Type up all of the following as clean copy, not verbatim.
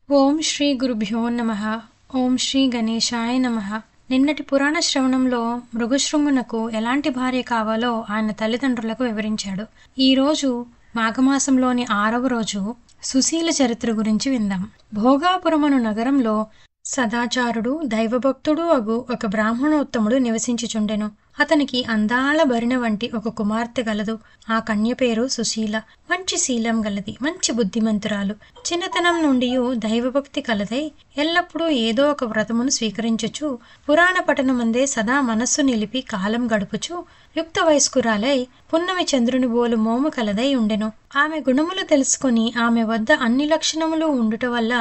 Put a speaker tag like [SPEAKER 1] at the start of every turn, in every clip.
[SPEAKER 1] ఓం శ్రీ గురుభ్యో నమః. ఓం శ్రీ గణేశాయ నమః. నిన్నటి పురాణ శ్రవణంలో మృగశృంగునకు ఎలాంటి భార్య కావాలో ఆయన తల్లిదండ్రులకు వివరించాడు. ఈరోజు మాఘమాసంలోని 6వ రోజు సుశీల చరిత్ర గురించి విందాం. భోగాపురమను నగరంలో సదాచారుడు దైవభక్తుడు అగు ఒక బ్రాహ్మణోత్తముడు నివసించుచుండెను. అతనికి అందాల భరిణ వంటి ఒక కుమార్తె గలదు. ఆ కన్య పేరు సుశీల. మంచి శీలం గలది, మంచి బుద్ధిమంతురాలు. చిన్నతనం నుండి దైవభక్తి కలదై ఎల్లప్పుడూ ఏదో ఒక వ్రతమును స్వీకరించుచు పురాణ పఠనమందే సదా మనస్సు నిలిపి కాలం గడుపుచు యుక్త వయస్కురాలై పున్నమి చంద్రుని బోలు మోము కలదై ఉండెను. ఆమె గుణములు తెలుసుకుని ఆమె వద్ద అన్ని లక్షణములు ఉండుట వల్ల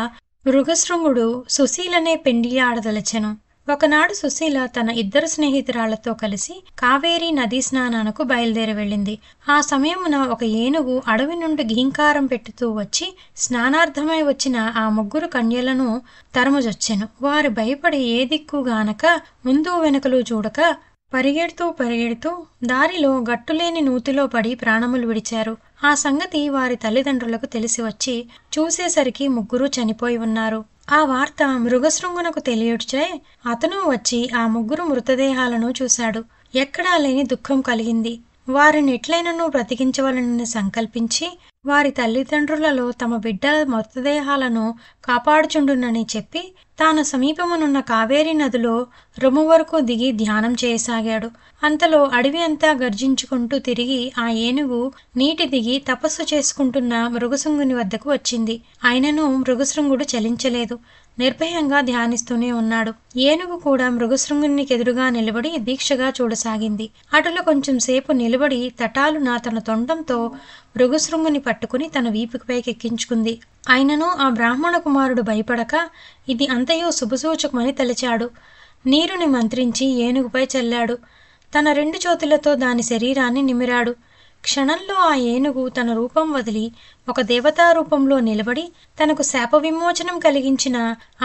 [SPEAKER 1] మృగశృంగుడు సుశీలనే పెండియాడదలచెను. ఒకనాడు సుశీల తన ఇద్దరు స్నేహితురాళ్లతో కలిసి కావేరీ నదీ స్నానానికి బయలుదేరి వెళ్ళింది. ఆ సమయమున ఒక ఏనుగు అడవి నుండి ఘీంకారం పెట్టుతూ వచ్చి స్నానార్థమై వచ్చిన ఆ ముగ్గురు కన్యలను తరముజొచ్చెను. వారు భయపడి ఏ దిక్కుగానక ముందు వెనుకలు చూడక పరిగెడుతూ దారిలో గట్టులేని నూతిలో పడి ప్రాణములు విడిచారు. ఆ సంగతి వారి తల్లిదండ్రులకు తెలిసి వచ్చి చూసేసరికి ముగ్గురు చనిపోయి ఉన్నారు. ఆ వార్త మృగశృంగునకు తెలియచే అతను వచ్చి ఆ ముగ్గురు మృతదేహాలను చూశాడు. ఎక్కడా లేని దుఃఖం కలిగింది. వారిని ఎట్లైనను బ్రతికించవలనని సంకల్పించి వారి తల్లిదండ్రులలో తమ బిడ్డ మృతదేహాలను కాపాడుచుండునని చెప్పి తాను సమీపమునున్న కావేరీ నదిలో రొమ్ము వరకు దిగి ధ్యానం చేయసాగాడు. అంతలో అడవి అంతా గర్జించుకుంటూ తిరిగి ఆ ఏనుగు నీటి దిగి తపస్సు చేసుకుంటున్న మృగశృంగుని వద్దకు వచ్చింది. అయినను మృగశృంగుడు చలించలేదు. నిర్భయంగా ధ్యానిస్తూనే ఉన్నాడు. ఏనుగు కూడా మృగశృంగునికి ఎదురుగా నిలబడి దీక్షగా చూడసాగింది. అటులో కొంచెం సేపు నిలబడి తటాలున తన తొండంతో మృగశృంగుని పట్టుకుని తన వీపుపైకి ఎక్కించుకుంది. అయినను ఆ బ్రాహ్మణ కుమారుడు భయపడక ఇది అంతయో శుభసూచకమని తలచాడు. నీరుని మంత్రించి ఏనుగుపై చల్లాడు. తన 2 చేతులతో దాని శరీరాన్ని నిమిరాడు. క్షణంలో ఆ ఏనుగు తన రూపం వదిలి ఒక దేవతా రూపంలో నిలబడి తనకు శాప విమోచనం కలిగించిన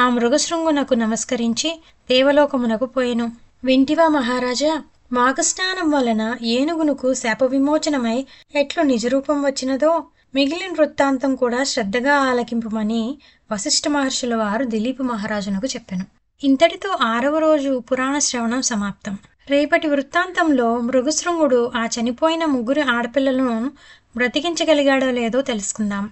[SPEAKER 1] ఆ మృగశృంగునకు నమస్కరించి దేవలోకమునకు పోయెను. వింటివా మహారాజా, మాఘస్నానం వలన ఏనుగునకు శాప విమోచనమై ఎట్లు నిజరూపం వచ్చినదో మిగిలిన వృత్తాంతం కూడా శ్రద్ధగా ఆలకింపుమని వశిష్ఠ మహర్షుల వారు దిలీప్ మహారాజునకు చెప్పెను. ఇంతటితో 6వ రోజు పురాణ శ్రవణం సమాప్తం. రేపటి వృత్తాంతంలో మృగశృంగుడు ఆ చనిపోయిన ముగ్గురు ఆడపిల్లలను బ్రతికించగలిగాడో లేదో తెలుసుకుందాం.